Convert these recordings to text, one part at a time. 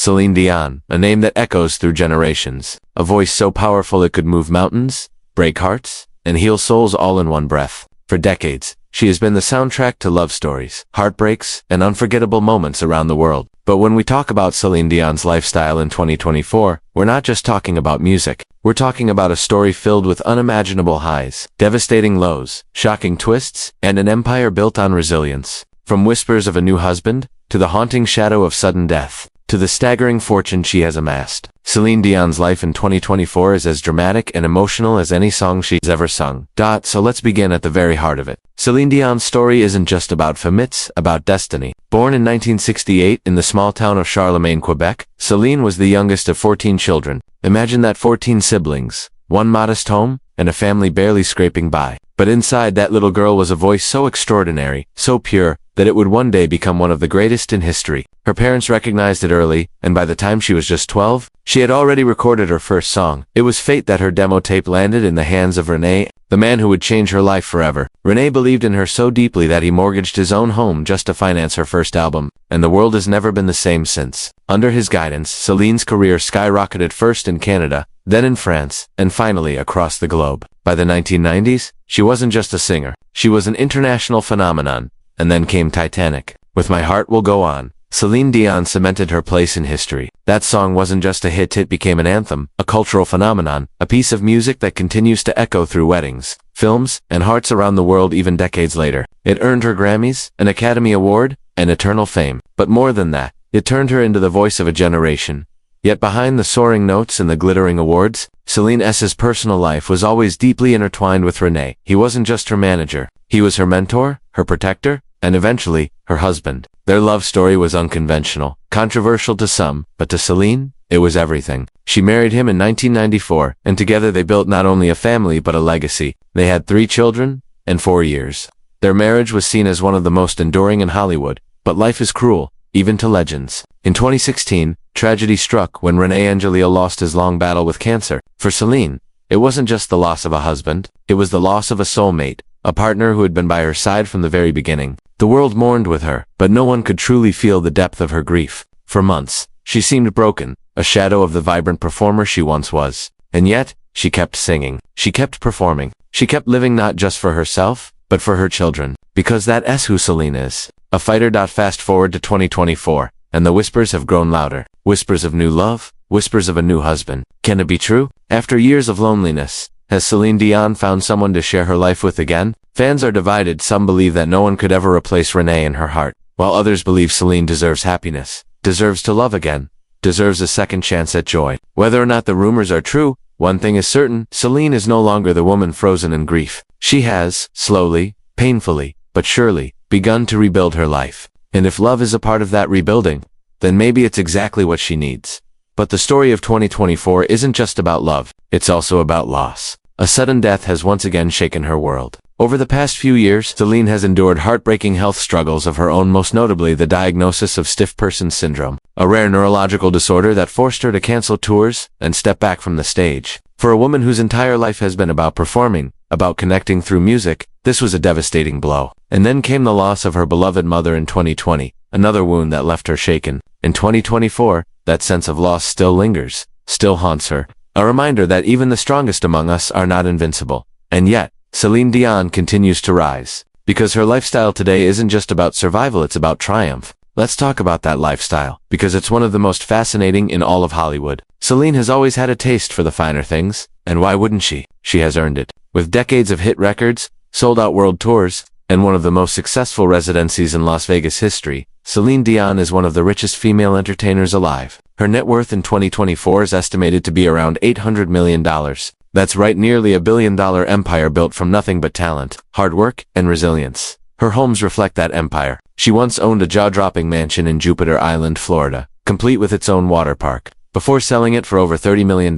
Céline Dion, a name that echoes through generations. A voice so powerful it could move mountains, break hearts, and heal souls all in one breath. For decades, she has been the soundtrack to love stories, heartbreaks, and unforgettable moments around the world. But when we talk about Céline Dion's lifestyle in 2024, we're not just talking about music. We're talking about a story filled with unimaginable highs, devastating lows, shocking twists, and an empire built on resilience. From whispers of a new husband, to the haunting shadow of sudden death, to the staggering fortune she has amassed, Céline Dion's life in 2024 is as dramatic and emotional as any song she's ever sung. So let's begin at the very heart of it. Céline Dion's story isn't just about fame, it's about destiny. Born in 1968 in the small town of Charlemagne, Quebec, Céline was the youngest of 14 children. Imagine that: 14 siblings, one modest home, and a family barely scraping by. But inside that little girl was a voice so extraordinary, so pure, that it would one day become one of the greatest in history. Her parents recognized it early, and by the time she was just 12, she had already recorded her first song. It was fate that her demo tape landed in the hands of René, the man who would change her life forever. René believed in her so deeply that he mortgaged his own home just to finance her first album, and the world has never been the same since. Under his guidance, Céline's career skyrocketed, first in Canada, then in France, and finally across the globe. By the 1990s, she wasn't just a singer, she was an international phenomenon. And then came Titanic. With My Heart Will Go On, Céline Dion cemented her place in history. That song wasn't just a hit, it became an anthem, a cultural phenomenon, a piece of music that continues to echo through weddings, films, and hearts around the world even decades later. It earned her Grammys, an Academy Award, and eternal fame. But more than that, it turned her into the voice of a generation. Yet behind the soaring notes and the glittering awards, Céline's personal life was always deeply intertwined with René. He wasn't just her manager, he was her mentor, her protector, and eventually, her husband. Their love story was unconventional, controversial to some, but to Céline, it was everything. She married him in 1994, and together they built not only a family but a legacy. They had 3 children, and 4 years. Their marriage was seen as one of the most enduring in Hollywood, but life is cruel, even to legends. In 2016, tragedy struck when René Angelil lost his long battle with cancer. For Céline, it wasn't just the loss of a husband, it was the loss of a soulmate, a partner who had been by her side from the very beginning. The world mourned with her, but no one could truly feel the depth of her grief. For months, she seemed broken, a shadow of the vibrant performer she once was. And yet, she kept singing, she kept performing, she kept living not just for herself, but for her children. Because that's who Céline is. A fighter. Fast forward to 2024, and the whispers have grown louder. Whispers of new love, whispers of a new husband. Can it be true? After years of loneliness, has Céline Dion found someone to share her life with again? Fans are divided. Some believe that no one could ever replace René in her heart, while others believe Céline deserves happiness, deserves to love again, deserves a second chance at joy. Whether or not the rumors are true, one thing is certain: Céline is no longer the woman frozen in grief. She has, slowly, painfully, but surely, begun to rebuild her life. And if love is a part of that rebuilding, then maybe it's exactly what she needs. But the story of 2024 isn't just about love, it's also about loss. A sudden death has once again shaken her world. Over the past few years, Céline has endured heartbreaking health struggles of her own, most notably the diagnosis of stiff person syndrome, a rare neurological disorder that forced her to cancel tours and step back from the stage. For a woman whose entire life has been about performing, about connecting through music, this was a devastating blow. And then came the loss of her beloved mother in 2020, another wound that left her shaken. In 2024, that sense of loss still lingers, still haunts her. A reminder that even the strongest among us are not invincible. And yet, Céline Dion continues to rise. Because her lifestyle today isn't just about survival, it's about triumph. Let's talk about that lifestyle, because it's one of the most fascinating in all of Hollywood. Céline has always had a taste for the finer things, and why wouldn't she? She has earned it. With decades of hit records, sold-out world tours, and one of the most successful residencies in Las Vegas history, Céline Dion is one of the richest female entertainers alive. Her net worth in 2024 is estimated to be around $800 million. That's right, nearly a billion-dollar empire built from nothing but talent, hard work, and resilience. Her homes reflect that empire. She once owned a jaw-dropping mansion in Jupiter Island, Florida, complete with its own water park, before selling it for over $30 million.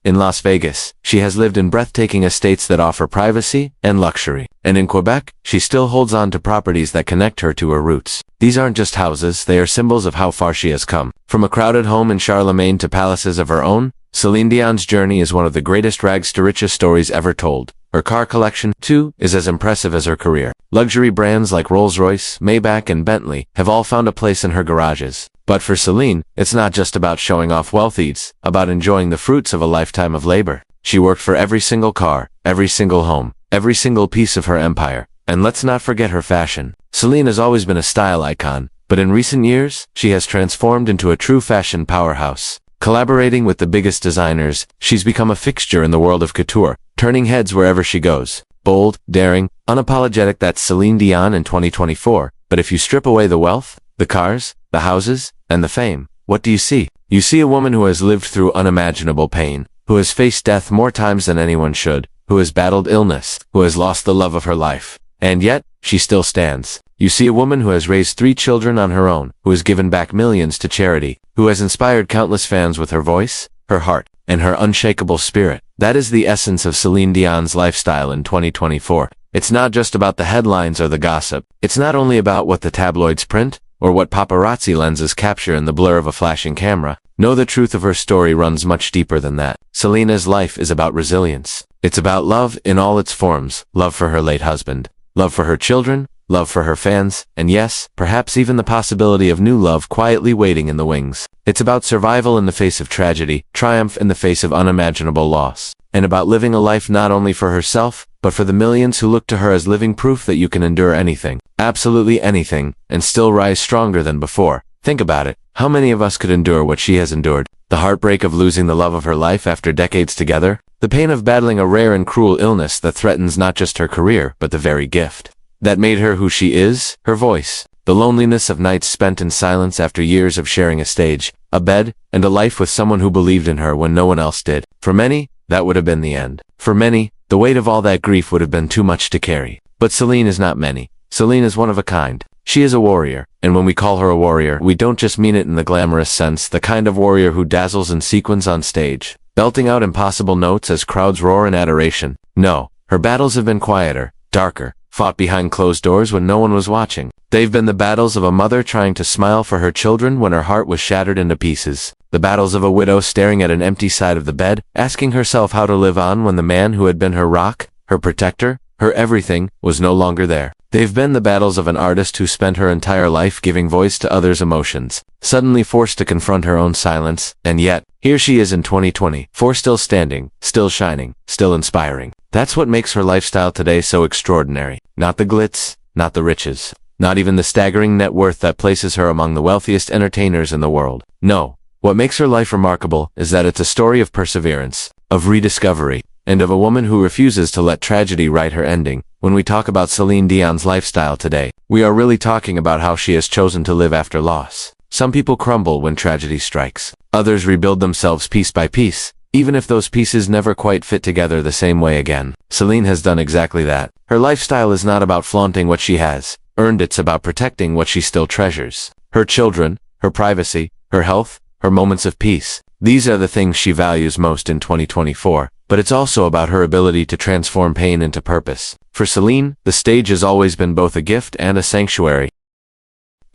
In Las Vegas, she has lived in breathtaking estates that offer privacy and luxury. And in Quebec, she still holds on to properties that connect her to her roots. These aren't just houses, they are symbols of how far she has come. From a crowded home in Charlemagne to palaces of her own, Céline Dion's journey is one of the greatest rags to riches stories ever told. Her car collection, too, is as impressive as her career. Luxury brands like Rolls-Royce, Maybach, and Bentley have all found a place in her garages. But for Céline, it's not just about showing off wealth, it's about enjoying the fruits of a lifetime of labor. She worked for every single car, every single home, every single piece of her empire. And let's not forget her fashion. Céline has always been a style icon, but in recent years, she has transformed into a true fashion powerhouse. Collaborating with the biggest designers, she's become a fixture in the world of couture, turning heads wherever she goes. Bold, daring, unapologetic, that's Céline Dion in 2024. But if you strip away the wealth, the cars, the houses, and the fame, what do you see? You see a woman who has lived through unimaginable pain, who has faced death more times than anyone should, who has battled illness, who has lost the love of her life. And yet, she still stands. You see a woman who has raised 3 children on her own, who has given back millions to charity, who has inspired countless fans with her voice, her heart, and her unshakable spirit. That is the essence of Céline Dion's lifestyle in 2024. It's not just about the headlines or the gossip. It's not only about what the tabloids print, or what paparazzi lenses capture in the blur of a flashing camera. No, the truth of her story runs much deeper than that. Céline's life is about resilience. It's about love in all its forms, love for her late husband, love for her children, love for her fans, and yes, perhaps even the possibility of new love quietly waiting in the wings. It's about survival in the face of tragedy, triumph in the face of unimaginable loss, and about living a life not only for herself, but for the millions who look to her as living proof that you can endure anything, absolutely anything, and still rise stronger than before. Think about it. How many of us could endure what she has endured? The heartbreak of losing the love of her life after decades together? The pain of battling a rare and cruel illness that threatens not just her career, but the very gift that made her who she is, her voice. The loneliness of nights spent in silence after years of sharing a stage, a bed, and a life with someone who believed in her when no one else did. For many, that would have been the end. For many, the weight of all that grief would have been too much to carry. But Céline is not many. Céline is one of a kind. She is a warrior, and when we call her a warrior, we don't just mean it in the glamorous sense, the kind of warrior who dazzles in sequins on stage, belting out impossible notes as crowds roar in adoration. No, her battles have been quieter, darker, fought behind closed doors when no one was watching. They've been the battles of a mother trying to smile for her children when her heart was shattered into pieces. The battles of a widow staring at an empty side of the bed, asking herself how to live on when the man who had been her rock, her protector, her everything, was no longer there. They've been the battles of an artist who spent her entire life giving voice to others' emotions, suddenly forced to confront her own silence, and yet, here she is in 2024, still standing, still shining, still inspiring. That's what makes her lifestyle today so extraordinary. Not the glitz, not the riches, not even the staggering net worth that places her among the wealthiest entertainers in the world. No, what makes her life remarkable is that it's a story of perseverance, of rediscovery, and of a woman who refuses to let tragedy write her ending. When we talk about Céline Dion's lifestyle today, we are really talking about how she has chosen to live after loss. Some people crumble when tragedy strikes. Others rebuild themselves piece by piece, even if those pieces never quite fit together the same way again. Céline has done exactly that. Her lifestyle is not about flaunting what she has earned, it's about protecting what she still treasures. Her children, her privacy, her health, her moments of peace. These are the things she values most in 2024. But it's also about her ability to transform pain into purpose. For Céline, the stage has always been both a gift and a sanctuary.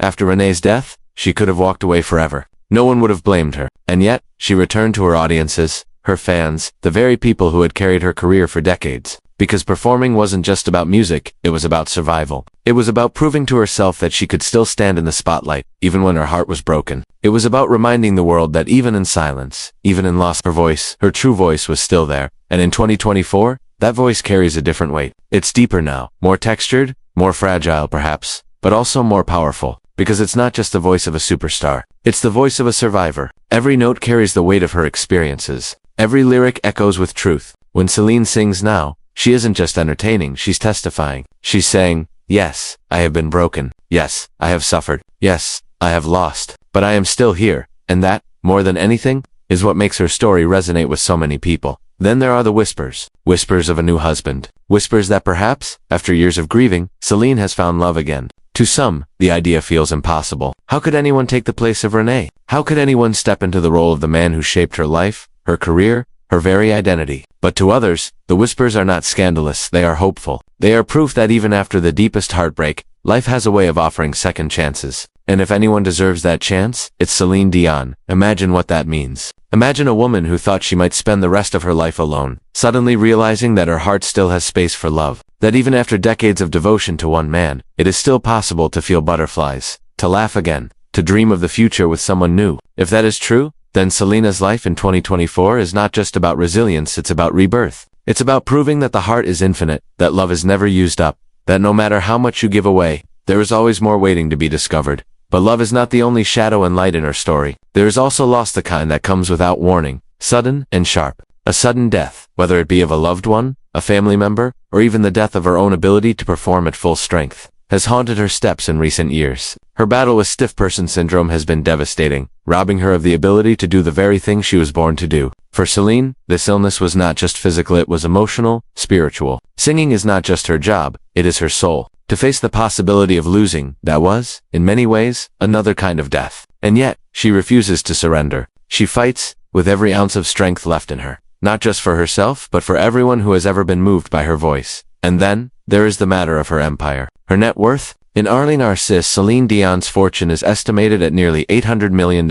After René's death, she could have walked away forever. No one would have blamed her. And yet, she returned to her audiences, her fans, the very people who had carried her career for decades. Because performing wasn't just about music, it was about survival. It was about proving to herself that she could still stand in the spotlight, even when her heart was broken. It was about reminding the world that even in silence, even in loss, her voice, her true voice was still there. And in 2024, that voice carries a different weight. It's deeper now, more textured, more fragile perhaps, but also more powerful. Because it's not just the voice of a superstar. It's the voice of a survivor. Every note carries the weight of her experiences. Every lyric echoes with truth. When Céline sings now, she isn't just entertaining, she's testifying. She's saying, yes, I have been broken. Yes, I have suffered. Yes, I have lost. But I am still here. And that, more than anything, is what makes her story resonate with so many people. Then there are the whispers. Whispers of a new husband. Whispers that perhaps, after years of grieving, Céline has found love again. To some, the idea feels impossible. How could anyone take the place of René? How could anyone step into the role of the man who shaped her life, her career, her very identity? But to others, the whispers are not scandalous, they are hopeful. They are proof that even after the deepest heartbreak, life has a way of offering second chances. And if anyone deserves that chance, it's Céline Dion. Imagine what that means. Imagine a woman who thought she might spend the rest of her life alone, suddenly realizing that her heart still has space for love. That even after decades of devotion to one man, it is still possible to feel butterflies, to laugh again, to dream of the future with someone new. If that is true, then Celine's life in 2024 is not just about resilience, it's about rebirth. It's about proving that the heart is infinite, that love is never used up, that no matter how much you give away, there is always more waiting to be discovered. But love is not the only shadow and light in her story. There is also loss, the kind that comes without warning, sudden and sharp. A sudden death, whether it be of a loved one, a family member, or even the death of her own ability to perform at full strength, has haunted her steps in recent years. Her battle with stiff person syndrome has been devastating, robbing her of the ability to do the very thing she was born to do. For Céline, this illness was not just physical, it was emotional, spiritual. Singing is not just her job, it is her soul. To face the possibility of losing, that was, in many ways, another kind of death. And yet, she refuses to surrender. She fights, with every ounce of strength left in her. Not just for herself, but for everyone who has ever been moved by her voice. And then, there is the matter of her empire. Her net worth? In unmatched, Céline Dion's fortune is estimated at nearly $800 million.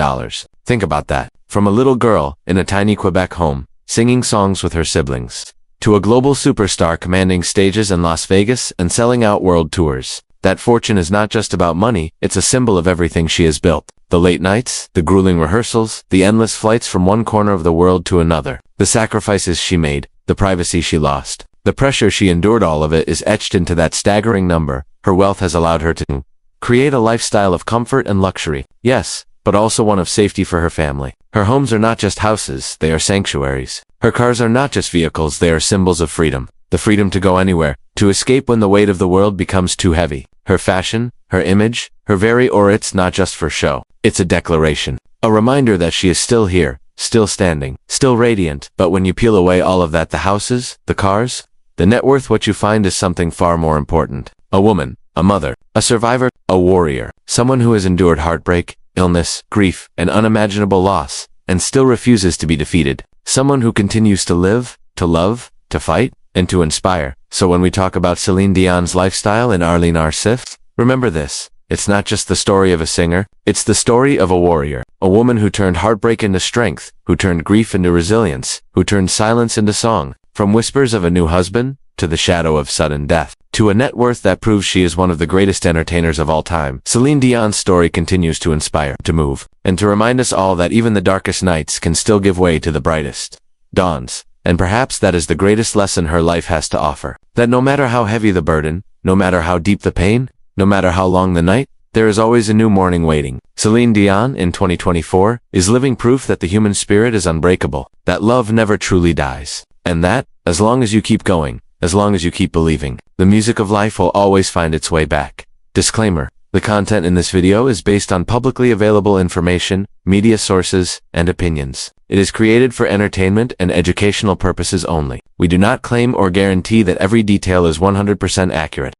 Think about that. From a little girl, in a tiny Quebec home, singing songs with her siblings, to a global superstar commanding stages in Las Vegas and selling out world tours. That fortune is not just about money, it's a symbol of everything she has built. The late nights, the grueling rehearsals, the endless flights from one corner of the world to another, the sacrifices she made, the privacy she lost, the pressure she endured, all of it is etched into that staggering number. Her wealth has allowed her to create a lifestyle of comfort and luxury, yes, but also one of safety for her family. Her homes are not just houses, they are sanctuaries. Her cars are not just vehicles, they are symbols of freedom. The freedom to go anywhere, to escape when the weight of the world becomes too heavy. Her fashion, her image, her very aura, it's not just for show. It's a declaration. A reminder that she is still here, still standing, still radiant. But when you peel away all of that, the houses, the cars, the net worth, what you find is something far more important. A woman, a mother, a survivor, a warrior, someone who has endured heartbreak, illness, grief, and unimaginable loss, and still refuses to be defeated. Someone who continues to live, to love, to fight, and to inspire. So when we talk about Céline Dion's lifestyle in unmatched, remember this. It's not just the story of a singer, it's the story of a warrior. A woman who turned heartbreak into strength, who turned grief into resilience, who turned silence into song. From whispers of a new husband, to the shadow of sudden death, to a net worth that proves she is one of the greatest entertainers of all time. Céline Dion's story continues to inspire, to move, and to remind us all that even the darkest nights can still give way to the brightest dawns. And perhaps that is the greatest lesson her life has to offer. That no matter how heavy the burden, no matter how deep the pain, no matter how long the night, there is always a new morning waiting. Céline Dion, in 2024, is living proof that the human spirit is unbreakable, that love never truly dies, and that, as long as you keep going, as long as you keep believing, the music of life will always find its way back. Disclaimer: the content in this video is based on publicly available information, media sources, and opinions. It is created for entertainment and educational purposes only. We do not claim or guarantee that every detail is 100% accurate.